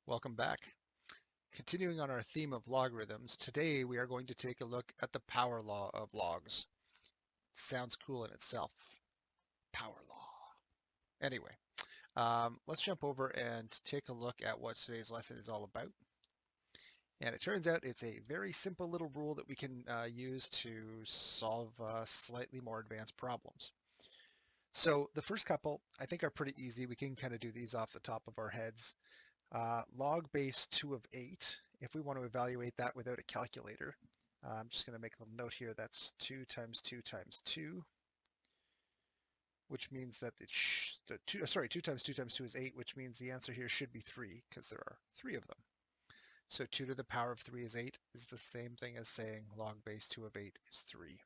Welcome back. Continuing on our theme of logarithms, today we are going to take a look at the power law of logs. Sounds cool in itself. Power law. Anyway, let's jump over and take a look at what today's lesson is all about. And it turns out it's a very simple little rule that we can use to solve slightly more advanced problems. So the first couple I think are pretty easy. We can kind of do these off the top of our heads. Log base 2 of 8, if we want to evaluate that without a calculator, I'm just going to make a little note here. That's 2 times 2 times 2, which means that 2 times 2 times 2 is 8, which means the answer here should be 3 because there are 3 of them. So 2 to the power of 3 is 8 is the same thing as saying log base 2 of 8 is 3.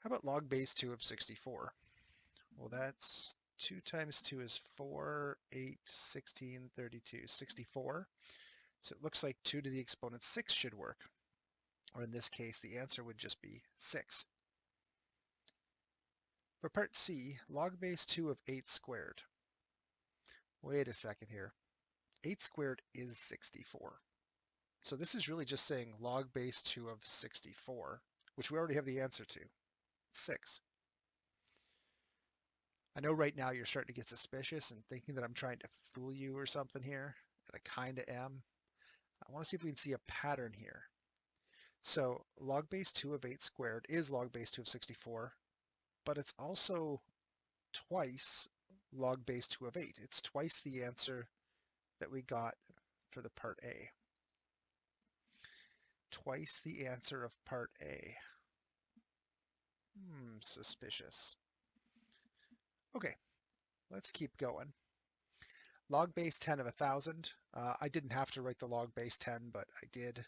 How about log base 2 of 64? Well, that's 2 times 2 is 4, 8, 16, 32, 64. So it looks like 2 to the exponent 6 should work. Or in this case, the answer would just be 6. For part C, log base 2 of 8 squared. Wait a second here. 8 squared is 64. So this is really just saying log base 2 of 64, which we already have the answer to. 6. I know right now you're starting to get suspicious and thinking that I'm trying to fool you or something here, and I kind of am. I want to see if we can see a pattern here. So log base 2 of 8 squared is log base 2 of 64, but it's also twice log base 2 of 8. It's twice the answer that we got for the part A. Twice the answer of part A. Suspicious. Okay, let's keep going. Log base 10 of 1,000. I didn't have to write the log base 10, but I did.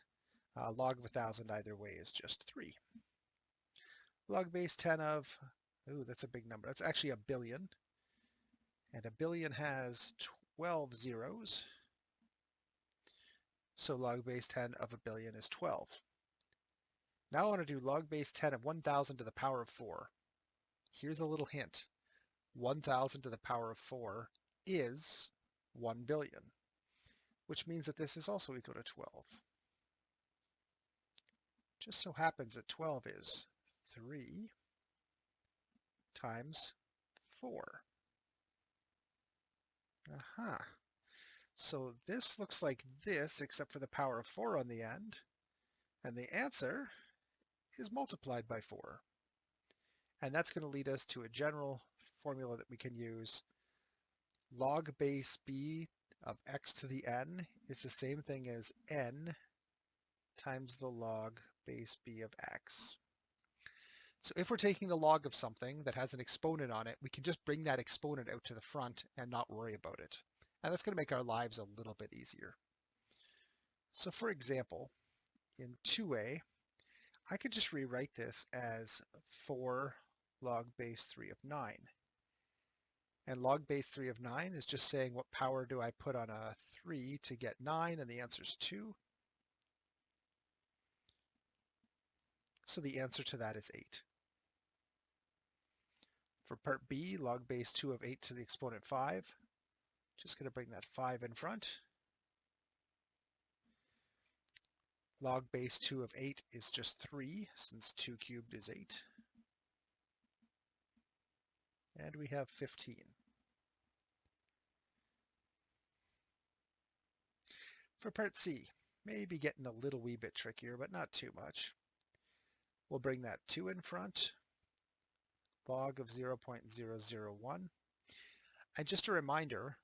Log of 1,000 either way is just 3. Log base 10 of, that's a big number. That's actually a billion. And a billion has 12 zeros. So log base 10 of a billion is 12. Now I want to do log base 10 of 1,000 to the power of 4. Here's a little hint. 1,000 to the power of 4 is 1 billion, which means that this is also equal to 12. Just so happens that 12 is 3 times 4. Aha. So this looks like this, except for the power of 4 on the end. And the answer is multiplied by 4. And that's going to lead us to a general formula that we can use. Log base b of x to the n is the same thing as n times the log base b of x. So if we're taking the log of something that has an exponent on it, we can just bring that exponent out to the front and not worry about it. And that's going to make our lives a little bit easier. So for example, in 2a, I could just rewrite this as 4 log base 3 of 9. And log base 3 of 9 is just saying what power do I put on a 3 to get 9, and the answer is 2. So the answer to that is 8. For part B, log base 2 of 8 to the exponent 5. Just going to bring that 5 in front. Log base 2 of 8 is just 3, since 2 cubed is 8. And we have 15. For part C, maybe getting a little wee bit trickier, but not too much. We'll bring that 2 in front. Log of 0.001. And just a reminder,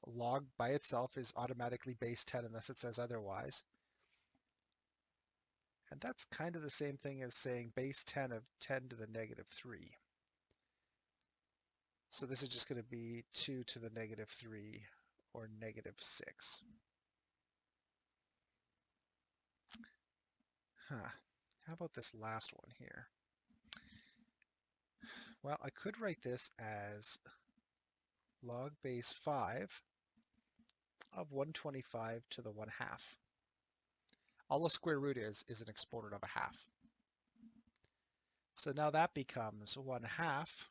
log by itself is automatically base 10 unless it says otherwise. And that's kind of the same thing as saying base 10 of 10 to the negative 3. So this is just going to be 2 to the negative 3 or negative 6. How about this last one here? Well, I could write this as log base 5 of 125 to the 1/2. All a square root is an exponent of a half. So now that becomes 1/2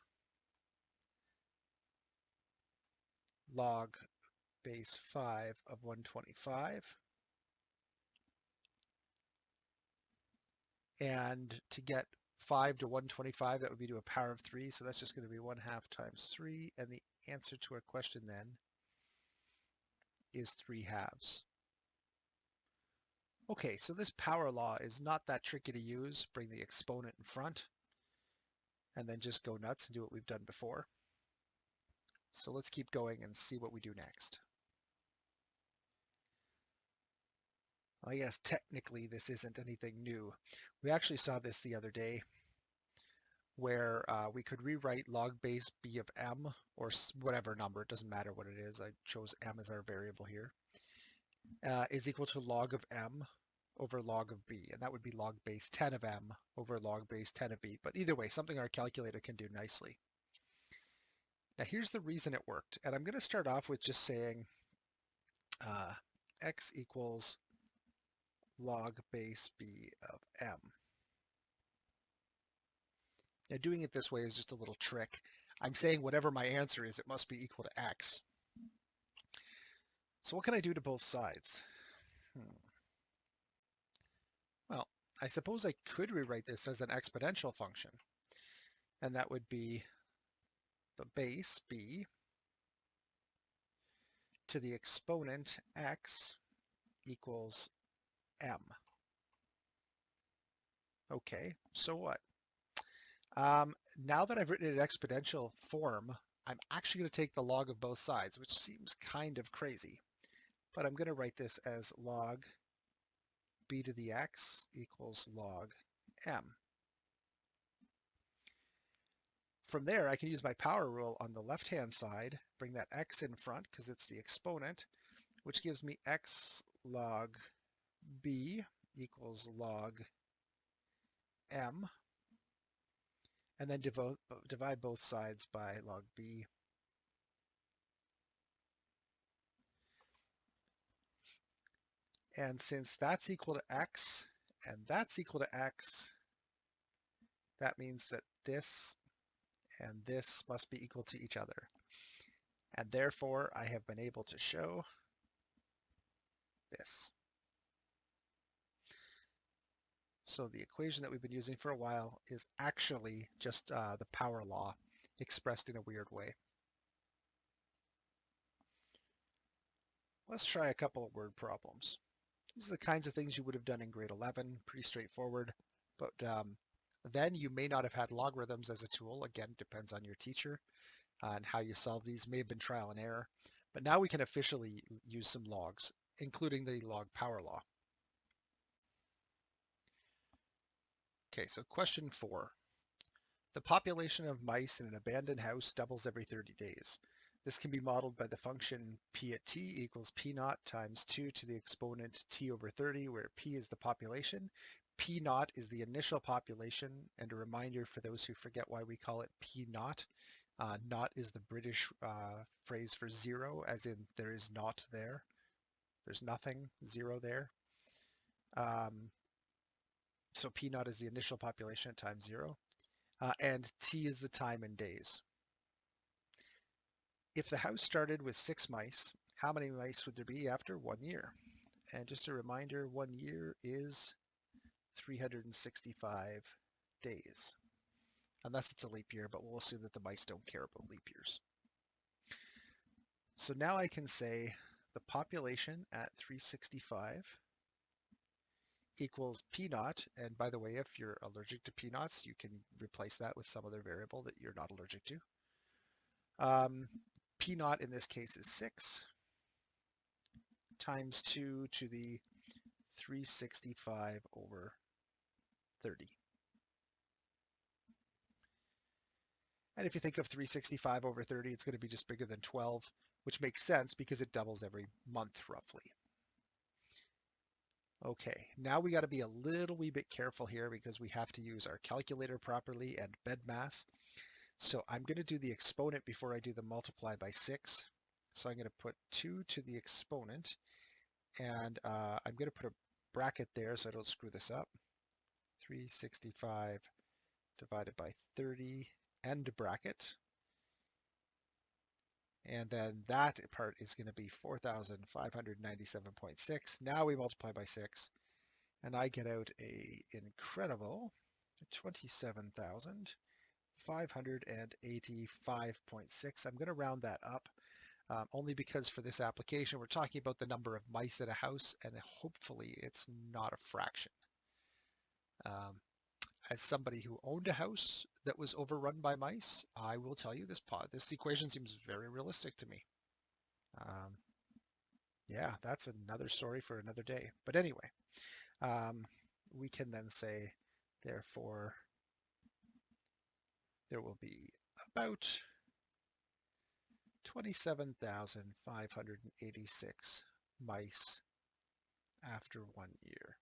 log base 5 of 125. And to get 5 to 125, that would be to a power of 3. So that's just going to be 1/2 times 3. And the answer to our question then is 3/2. Okay, so this power law is not that tricky to use. Bring the exponent in front and then just go nuts and do what we've done before. So let's keep going and see what we do next. I guess technically this isn't anything new. We actually saw this the other day where we could rewrite log base b of m, or whatever number, it doesn't matter what it is, I chose m as our variable here, is equal to log of m over log of b, and that would be log base 10 of m over log base 10 of b, but either way, something our calculator can do nicely. Now here's the reason it worked, and I'm going to start off with just saying x equals log base b of m. Now doing it this way is just a little trick. I'm saying whatever my answer is, it must be equal to x. So what can I do to both sides? Well, I suppose I could rewrite this as an exponential function, and that would be the base b to the exponent x equals m. Okay, so what? Now that I've written it in exponential form, I'm actually going to take the log of both sides, which seems kind of crazy. But I'm going to write this as log b to the x equals log m. From there, I can use my power rule on the left-hand side, bring that x in front because it's the exponent, which gives me x log b equals log m, and then divide both sides by log b. And since that's equal to x and that's equal to x, that means that this and this must be equal to each other. And therefore, I have been able to show this. So the equation that we've been using for a while is actually just the power law expressed in a weird way. Let's try a couple of word problems. These are the kinds of things you would have done in grade 11, pretty straightforward, but then you may not have had logarithms as a tool. Again, it depends on your teacher and how you solve these. May have been trial and error, but now we can officially use some logs, including the log power law. Okay, so question 4. The population of mice in an abandoned house doubles every 30 days. This can be modeled by the function p at t equals p naught times 2 to the exponent t over 30, where p is the population, p naught is the initial population, and a reminder for those who forget why we call it p naught. Naught is the British phrase for zero, as in there is naught there. There's nothing, zero there. So p naught is the initial population at time 0. And t is the time in days. If the house started with 6 mice, how many mice would there be after 1 year? And just a reminder, 1 year is 365 days. Unless it's a leap year, but we'll assume that the mice don't care about leap years. So now I can say the population at 365 equals p naught. And by the way, if you're allergic to p naughts, you can replace that with some other variable that you're not allergic to. P naught in this case is 6 times 2 to the 365 over 30. And if you think of 365 over 30, it's going to be just bigger than 12, which makes sense because it doubles every month roughly. Okay, now we got to be a little wee bit careful here because we have to use our calculator properly and BEDMAS. So I'm going to do the exponent before I do the multiply by 6. So I'm going to put 2 to the exponent, and I'm going to put a bracket there so I don't screw this up. 365 divided by 30, end bracket. And then that part is going to be 4,597.6. Now we multiply by 6, and I get out a incredible 27,585.6. I'm going to round that up, only because for this application, we're talking about the number of mice at a house, and hopefully it's not a fraction. As somebody who owned a house that was overrun by mice, I will tell you this equation seems very realistic to me. Yeah, that's another story for another day. But anyway, we can then say, therefore, there will be about 27,586 mice after 1 year.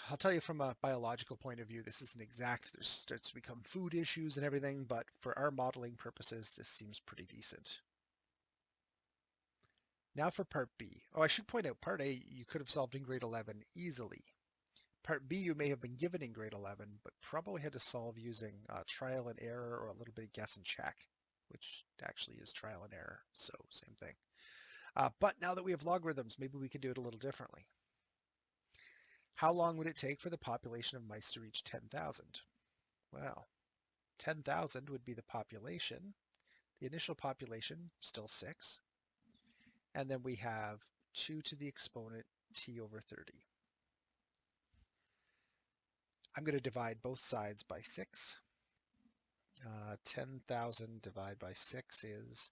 I'll tell you from a biological point of view, this isn't exact. There starts to become food issues and everything, but for our modeling purposes, this seems pretty decent. Now for part B. Oh, I should point out, part A, you could have solved in grade 11 easily. Part B, you may have been given in grade 11, but probably had to solve using trial and error or a little bit of guess and check, which actually is trial and error, so same thing. But now that we have logarithms, maybe we can do it a little differently. How long would it take for the population of mice to reach 10,000? Well, 10,000 would be the population. The initial population, still 6. And then we have 2 to the exponent t over 30. I'm going to divide both sides by 6. 10,000 divided by 6 is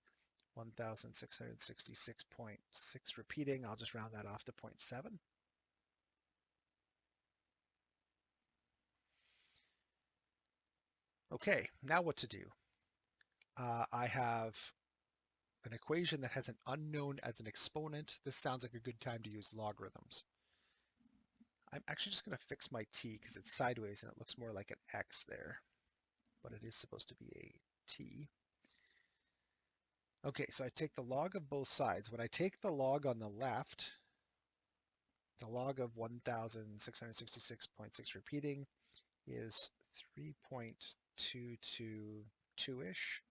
1,666.6 repeating. I'll just round that off to 0.7. Okay, now what to do? I have an equation that has an unknown as an exponent. This sounds like a good time to use logarithms. I'm actually just going to fix my t because it's sideways and it looks more like an x there, but it is supposed to be a t. Okay, so I take the log of both sides. When I take the log on the left, the log of 1,666.6 repeating is 3.222-ish.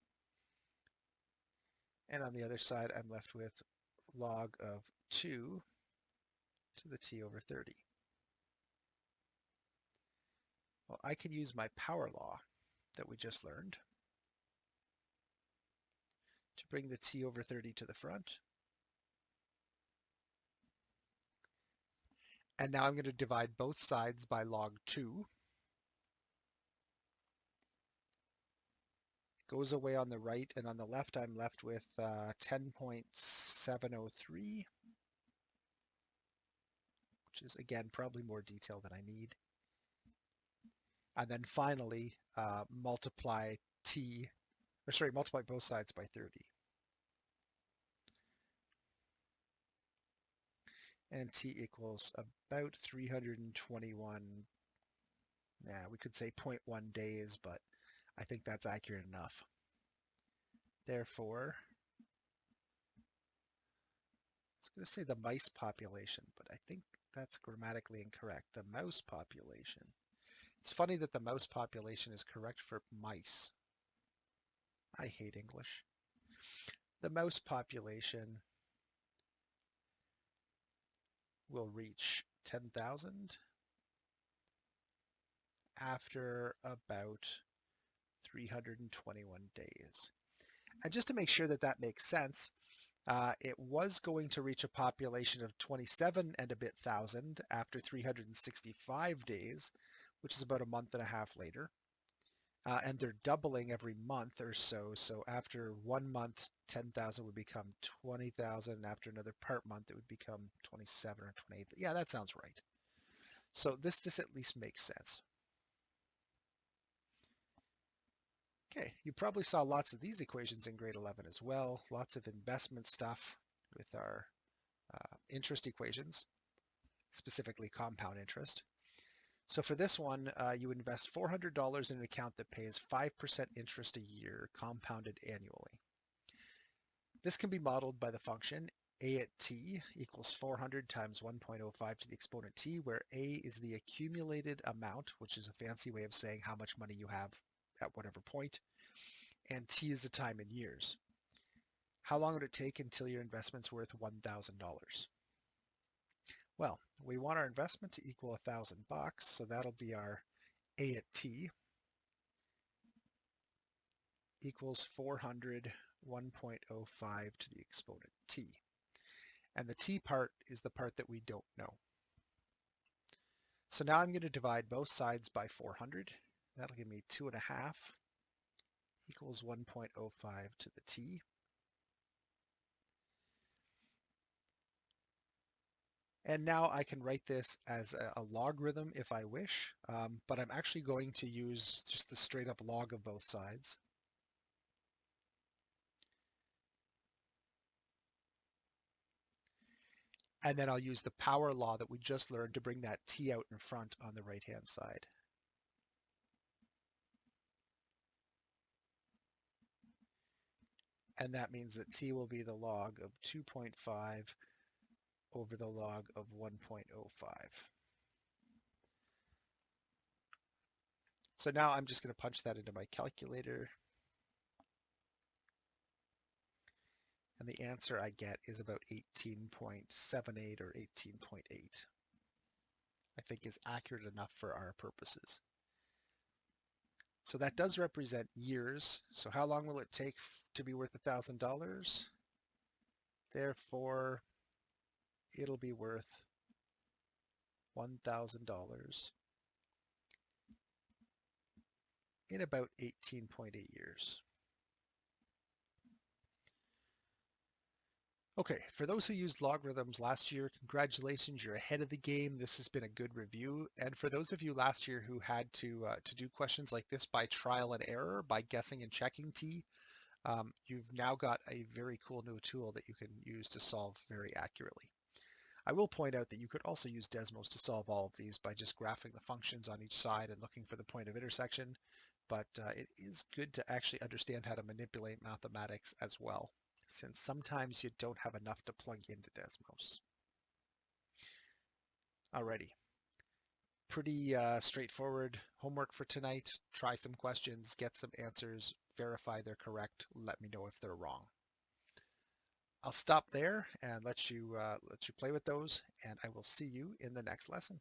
And on the other side, I'm left with log of 2 to the t over 30. Well, I can use my power law that we just learned to bring the t over 30 to the front. And now I'm going to divide both sides by log 2. Goes away on the right, and on the left I'm left with 10.703, which is again probably more detail than I need. And then finally multiply both sides by 30. And t equals about 321, we could say 0.1 days, but I think that's accurate enough. Therefore, I was going to say the mice population, but I think that's grammatically incorrect. The mouse population. It's funny that the mouse population is correct for mice. I hate English. The mouse population will reach 10,000 after about 321 days. And just to make sure that that makes sense, it was going to reach a population of 27 and a bit thousand after 365 days, which is about a month and a half later. And they're doubling every month or so. So after 1 month, 10,000 would become 20,000. And after another part month, it would become 27 or 28. Yeah, that sounds right. So this at least makes sense. Okay, you probably saw lots of these equations in grade 11 as well. Lots of investment stuff with our interest equations, specifically compound interest. So for this one, you invest $400 in an account that pays 5% interest a year, compounded annually. This can be modeled by the function a at t equals 400 times 1.05 to the exponent t, where a is the accumulated amount, which is a fancy way of saying how much money you have at whatever point, and t is the time in years. How long would it take until your investment's worth $1,000? Well, we want our investment to equal $1,000, so that'll be our a at t equals 400 1.05 to the exponent t. And the t part is the part that we don't know. So now I'm going to divide both sides by 400. That'll give me 2.5 equals 1.05 to the t. And now I can write this as a logarithm if I wish, but I'm actually going to use just the straight up log of both sides. And then I'll use the power law that we just learned to bring that t out in front on the right-hand side. And that means that t will be the log of 2.5 over the log of 1.05. So now I'm just going to punch that into my calculator. And the answer I get is about 18.78 or 18.8. I think is accurate enough for our purposes. So that does represent years. So how long will it take to be worth $1,000? Therefore, it'll be worth $1,000 in about 18.8 years. Okay, for those who used logarithms last year, congratulations, you're ahead of the game. This has been a good review. And for those of you last year who had to do questions like this by trial and error, by guessing and checking t, you've now got a very cool new tool that you can use to solve very accurately. I will point out that you could also use Desmos to solve all of these by just graphing the functions on each side and looking for the point of intersection, but it is good to actually understand how to manipulate mathematics as well, since sometimes you don't have enough to plug into Desmos. Alrighty, pretty straightforward homework for tonight. Try some questions, get some answers, verify they're correct, let me know if they're wrong. I'll stop there and let you play with those, and I will see you in the next lesson.